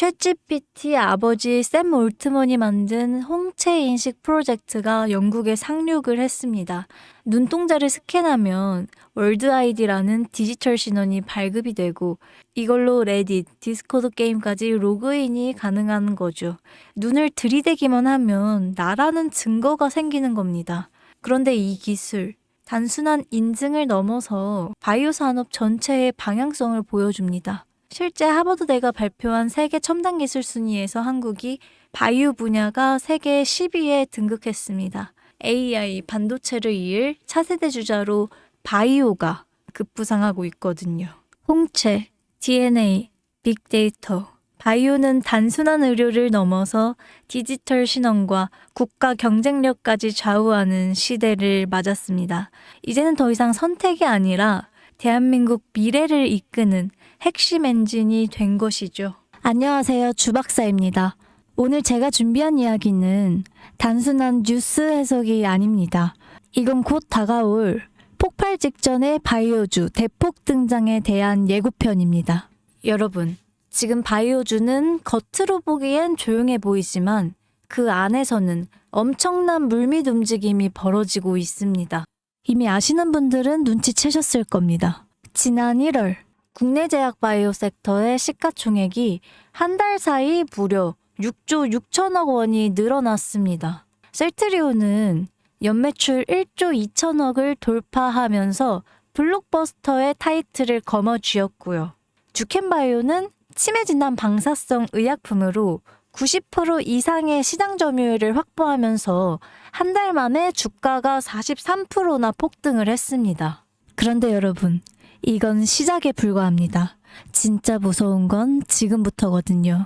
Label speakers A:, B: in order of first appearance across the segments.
A: 챗GPT 아버지 샘 올트먼이 만든 홍채 인식 프로젝트가 영국에 상륙을 했습니다. 눈동자를 스캔하면 월드 아이디라는 디지털 신원이 발급이 되고 이걸로 레딧, 디스코드 게임까지 로그인이 가능한 거죠. 눈을 들이대기만 하면 나라는 증거가 생기는 겁니다. 그런데 이 기술, 단순한 인증을 넘어서 바이오 산업 전체의 방향성을 보여줍니다. 실제 하버드대가 발표한 세계 첨단 기술 순위에서 한국이 바이오 분야가 세계 10위에 등극했습니다. AI, 반도체를 이을 차세대 주자로 바이오가 급부상하고 있거든요. 홍채, DNA, 빅데이터, 바이오는 단순한 의료를 넘어서 디지털 신원과 국가 경쟁력까지 좌우하는 시대를 맞았습니다. 이제는 더 이상 선택이 아니라 대한민국 미래를 이끄는 핵심 엔진이 된 것이죠. 안녕하세요. 주박사입니다. 오늘 제가 준비한 이야기는 단순한 뉴스 해석이 아닙니다. 이건 곧 다가올 폭발 직전의 바이오주 대폭 등장에 대한 예고편입니다. 여러분, 지금 바이오주는 겉으로 보기엔 조용해 보이지만 그 안에서는 엄청난 물밑 움직임이 벌어지고 있습니다. 이미 아시는 분들은 눈치채셨을 겁니다. 지난 1월 국내 제약 바이오 섹터의 시가총액이 한 달 사이 무려 6조 6천억 원이 늘어났습니다. 셀트리온은 연매출 1조 2천억을 돌파하면서 블록버스터의 타이틀을 거머쥐었고요. 주켄바이오는 치매 진단 방사성 의약품으로 90% 이상의 시장 점유율을 확보하면서 한 달 만에 주가가 43%나 폭등을 했습니다. 그런데 여러분, 이건 시작에 불과합니다. 진짜 무서운 건 지금부터거든요.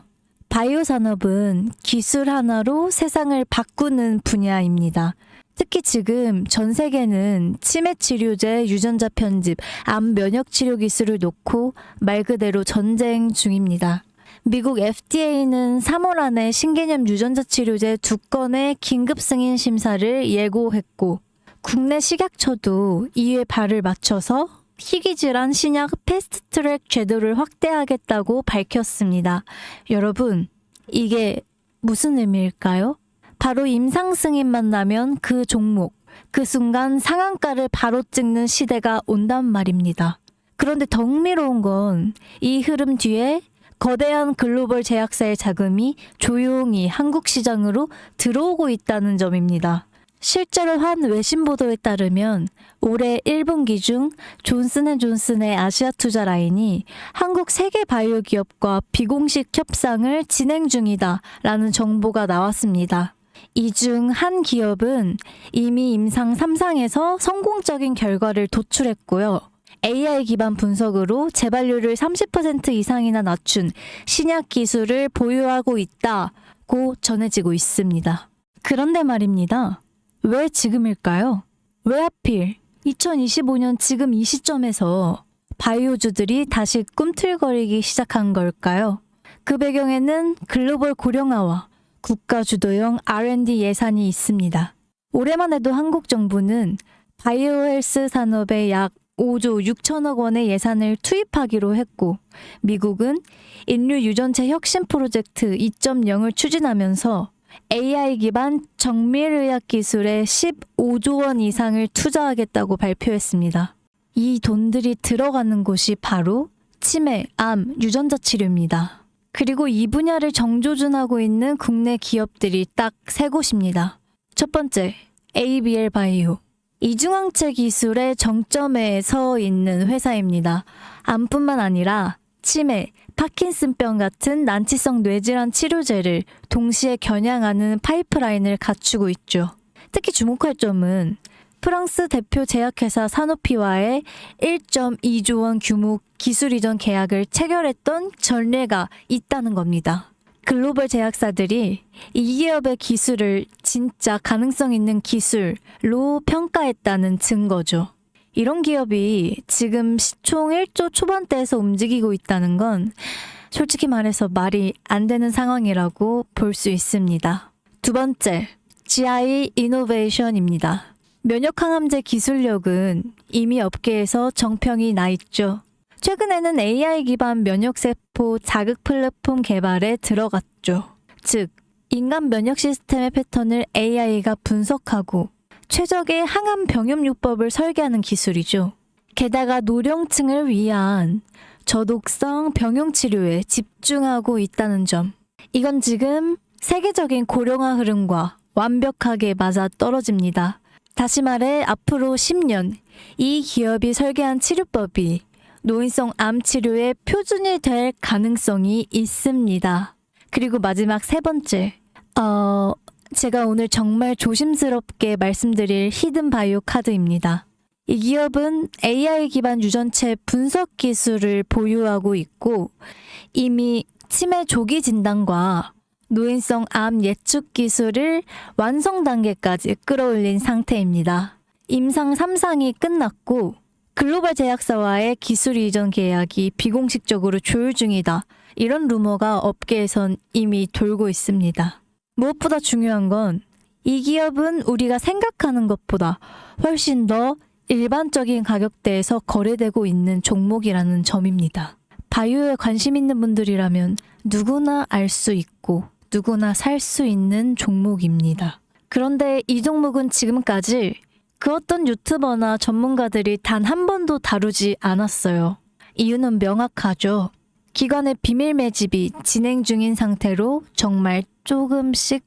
A: 바이오 산업은 기술 하나로 세상을 바꾸는 분야입니다. 특히 지금 전 세계는 치매 치료제, 유전자 편집, 암 면역 치료 기술을 놓고 말 그대로 전쟁 중입니다. 미국 FDA는 3월 안에 신개념 유전자 치료제 2건의 긴급 승인 심사를 예고했고 국내 식약처도 이에 발을 맞춰서 희귀질환 신약 패스트트랙 제도를 확대하겠다고 밝혔습니다. 여러분, 이게 무슨 의미일까요? 바로 임상 승인만 나면 그 종목, 그 순간 상한가를 바로 찍는 시대가 온단 말입니다. 그런데 더 흥미로운 건 이 흐름 뒤에 거대한 글로벌 제약사의 자금이 조용히 한국 시장으로 들어오고 있다는 점입니다. 실제로 한 외신 보도에 따르면 올해 1분기 중 존슨앤존슨의 아시아 투자 라인이 한국 세계 바이오 기업과 비공식 협상을 진행 중이다라는 정보가 나왔습니다. 이 중 한 기업은 이미 임상 3상에서 성공적인 결과를 도출했고요. AI 기반 분석으로 재발률을 30% 이상이나 낮춘 신약 기술을 보유하고 있다고 전해지고 있습니다. 그런데 말입니다. 왜 지금일까요? 왜 하필 2025년 지금 이 시점에서 바이오주들이 다시 꿈틀거리기 시작한 걸까요? 그 배경에는 글로벌 고령화와 국가 주도형 R&D 예산이 있습니다. 올해만 해도 한국 정부는 바이오 헬스 산업에 약 5조 6천억 원의 예산을 투입하기로 했고 미국은 인류 유전체 혁신 프로젝트 2.0을 추진하면서 AI 기반 정밀의학 기술에 15조 원 이상을 투자하겠다고 발표했습니다. 이 돈들이 들어가는 곳이 바로 치매, 암, 유전자 치료입니다. 그리고 이 분야를 정조준하고 있는 국내 기업들이 딱 세 곳입니다. 첫 번째, ABL 바이오. 이중항체 기술의 정점에 서 있는 회사입니다. 암뿐만 아니라 치매, 파킨슨병 같은 난치성 뇌질환 치료제를 동시에 겨냥하는 파이프라인을 갖추고 있죠. 특히 주목할 점은 프랑스 대표 제약회사 사노피와의 1.2조 원 규모 기술 이전 계약을 체결했던 전례가 있다는 겁니다. 글로벌 제약사들이 이 기업의 기술을 진짜 가능성 있는 기술로 평가했다는 증거죠. 이런 기업이 지금 시총 1조 초반대에서 움직이고 있다는 건 솔직히 말해서 말이 안 되는 상황이라고 볼 수 있습니다. 두 번째, GI 이노베이션입니다. 면역항암제 기술력은 이미 업계에서 정평이 나 있죠. 최근에는 AI 기반 면역세포 자극 플랫폼 개발에 들어갔죠. 즉, 인간 면역 시스템의 패턴을 AI가 분석하고 최적의 항암 병염요법을 설계하는 기술이죠. 게다가 노령층을 위한 저독성 병용 치료에 집중하고 있다는 점. 이건 지금 세계적인 고령화 흐름과 완벽하게 맞아 떨어집니다. 다시 말해 앞으로 10년 이 기업이 설계한 치료법이 노인성 암 치료의 표준이 될 가능성이 있습니다. 그리고 마지막 세 번째. 제가 오늘 정말 조심스럽게 말씀드릴 히든 바이오 카드입니다. 이 기업은 AI 기반 유전체 분석 기술을 보유하고 있고 이미 치매 조기 진단과 노인성 암 예측 기술을 완성 단계까지 끌어올린 상태입니다. 임상 3상이 끝났고 글로벌 제약사와의 기술 이전 계약이 비공식적으로 조율 중이다. 이런 루머가 업계에선 이미 돌고 있습니다. 무엇보다 중요한 건 이 기업은 우리가 생각하는 것보다 훨씬 더 일반적인 가격대에서 거래되고 있는 종목이라는 점입니다. 바이오에 관심 있는 분들이라면 누구나 알 수 있고 누구나 살 수 있는 종목입니다. 그런데 이 종목은 지금까지 그 어떤 유튜버나 전문가들이 단 한 번도 다루지 않았어요. 이유는 명확하죠. 기관의 비밀 매집이 진행 중인 상태로 정말 조금씩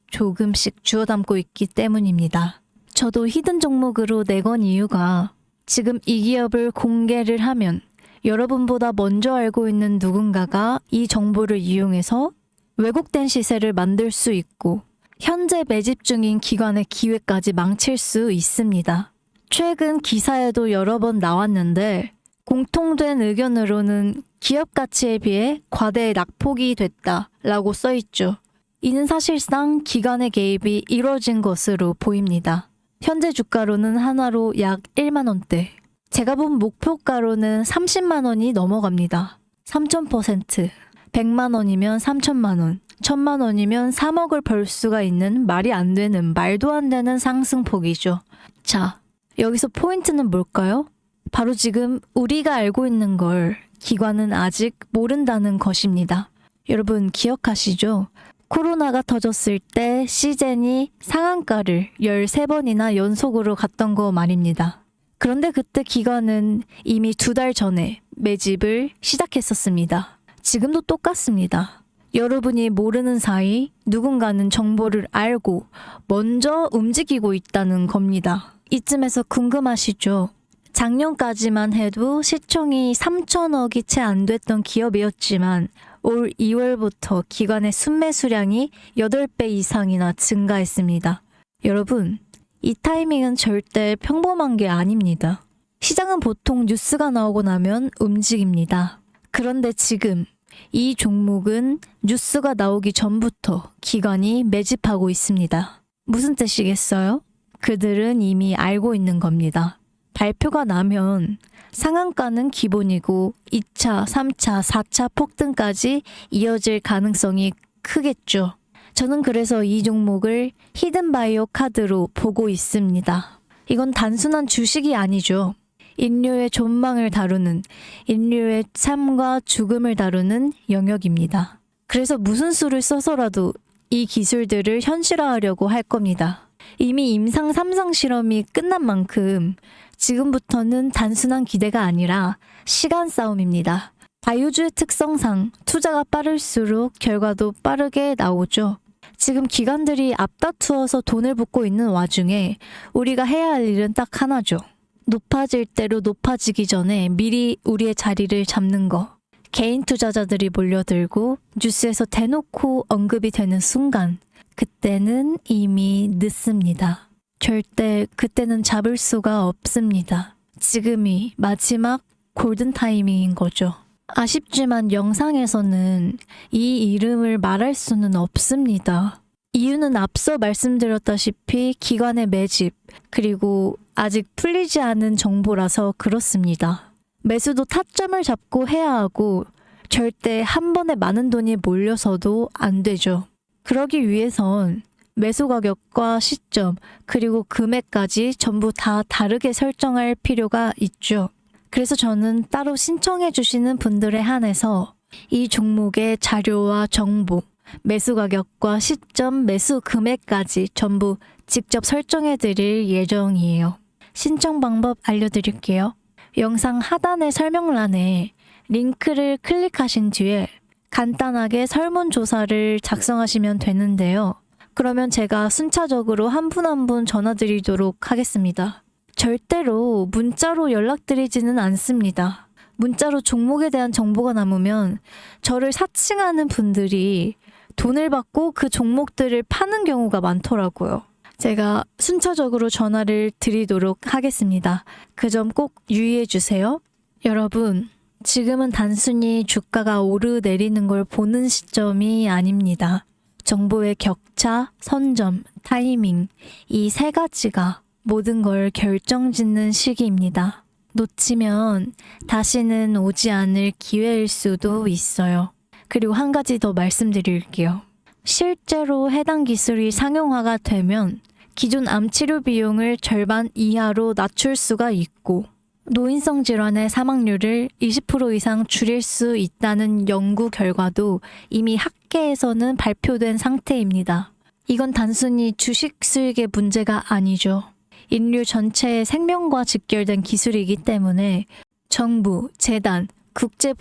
A: 주워 담고 있기 때문입니다. 저도 히든 종목으로 내건 이유가 지금 이 기업을 공개를 하면 여러분보다 먼저 알고 있는 누군가가 이 정보를 이용해서 왜곡된 시세를 만들 수 있고 현재 매집 중인 기관의 기회까지 망칠 수 있습니다. 최근 기사에도 여러 번 나왔는데 공통된 의견으로는 기업 가치에 비해 과대 낙폭이 됐다라고 써있죠. 이는 사실상 기관의 개입이 이루어진 것으로 보입니다. 현재 주가로는 한화로 약 1만 원대. 제가 본 목표가로는 30만 원이 넘어갑니다. 3000%. 100만 원이면 3천만 원. 1000만 원이면 3억을 벌 수가 있는 말이 안 되는 말도 안 되는 상승폭이죠. 자, 여기서 포인트는 뭘까요? 바로 지금 우리가 알고 있는 걸 기관은 아직 모른다는 것입니다. 여러분 기억하시죠? 코로나가 터졌을 때 시젠이 상한가를 13번이나 연속으로 갔던 거 말입니다. 그런데 그때 기관은 이미 2달 전에 매집을 시작했었습니다. 지금도 똑같습니다. 여러분이 모르는 사이 누군가는 정보를 알고 먼저 움직이고 있다는 겁니다. 이쯤에서 궁금하시죠? 작년까지만 해도 시총이 3천억이 채 안 됐던 기업이었지만 올 2월부터 기관의 순매수량이 8배 이상이나 증가했습니다. 여러분, 이 타이밍은 절대 평범한 게 아닙니다. 시장은 보통 뉴스가 나오고 나면 움직입니다. 그런데 지금 이 종목은 뉴스가 나오기 전부터 기관이 매집하고 있습니다. 무슨 뜻이겠어요? 그들은 이미 알고 있는 겁니다. 발표가 나면 상한가는 기본이고 2차, 3차, 4차 폭등까지 이어질 가능성이 크겠죠. 저는 그래서 이 종목을 히든바이오 카드로 보고 있습니다. 이건 단순한 주식이 아니죠. 인류의 존망을 다루는, 인류의 삶과 죽음을 다루는 영역입니다. 그래서 무슨 수를 써서라도 이 기술들을 현실화하려고 할 겁니다. 이미 임상 3상 실험이 끝난 만큼 지금부터는 단순한 기대가 아니라 시간 싸움입니다. 바이오주의 특성상 투자가 빠를수록 결과도 빠르게 나오죠. 지금 기관들이 앞다투어서 돈을 붓고 있는 와중에 우리가 해야 할 일은 딱 하나죠. 높아질 대로 높아지기 전에 미리 우리의 자리를 잡는 거. 개인 투자자들이 몰려들고 뉴스에서 대놓고 언급이 되는 순간 그때는 이미 늦습니다. 절대 그때는 잡을 수가 없습니다. 지금이 마지막 골든 타이밍인 거죠. 아쉽지만 영상에서는 이 이름을 말할 수는 없습니다. 이유는 앞서 말씀드렸다시피 기관의 매집, 그리고 아직 풀리지 않은 정보라서 그렇습니다. 매수도 타점을 잡고 해야 하고 절대 한 번에 많은 돈이 몰려서도 안 되죠. 그러기 위해선 매수 가격과 시점, 그리고 금액까지 전부 다 다르게 설정할 필요가 있죠. 그래서 저는 따로 신청해 주시는 분들에 한해서 이 종목의 자료와 정보, 매수 가격과 시점, 매수 금액까지 전부 직접 설정해 드릴 예정이에요. 신청 방법 알려드릴게요. 영상 하단의 설명란에 링크를 클릭하신 뒤에 간단하게 설문조사를 작성하시면 되는데요. 그러면 제가 순차적으로 한 분 한 분 전화드리도록 하겠습니다. 절대로 문자로 연락드리지는 않습니다. 문자로 종목에 대한 정보가 남으면 저를 사칭하는 분들이 돈을 받고 그 종목들을 파는 경우가 많더라고요. 제가 순차적으로 전화를 드리도록 하겠습니다. 그 점 꼭 유의해 주세요. 여러분, 지금은 단순히 주가가 오르내리는 걸 보는 시점이 아닙니다. 정보의 격차, 선점, 타이밍, 이 세 가지가 모든 걸 결정짓는 시기입니다. 놓치면 다시는 오지 않을 기회일 수도 있어요. 그리고 한 가지 더 말씀드릴게요. 실제로 해당 기술이 상용화가 되면 기존 암 치료 비용을 절반 이하로 낮출 수가 있고 노인성 질환의 사망률을 20% 이상 줄일 수 있다는 연구 결과도 이미 학계에서는 발표된 상태입니다. 이건 단순히 주식 수익의 문제가 아니죠. 인류 전체의 생명과 직결된 기술이기 때문에 정부, 재단,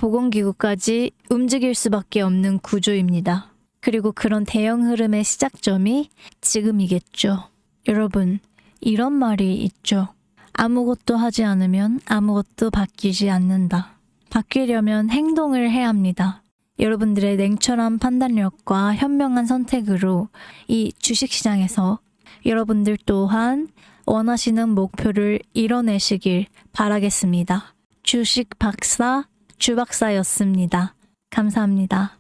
A: 국제보건기구까지 움직일 수밖에 없는 구조입니다. 그리고 그런 대형 흐름의 시작점이 지금이겠죠. 여러분, 이런 말이 있죠. 아무것도 하지 않으면 아무것도 바뀌지 않는다. 바뀌려면 행동을 해야 합니다. 여러분들의 냉철한 판단력과 현명한 선택으로 이 주식시장에서 여러분들 또한 원하시는 목표를 이뤄내시길 바라겠습니다. 주식 박사, 주 박사였습니다. 감사합니다.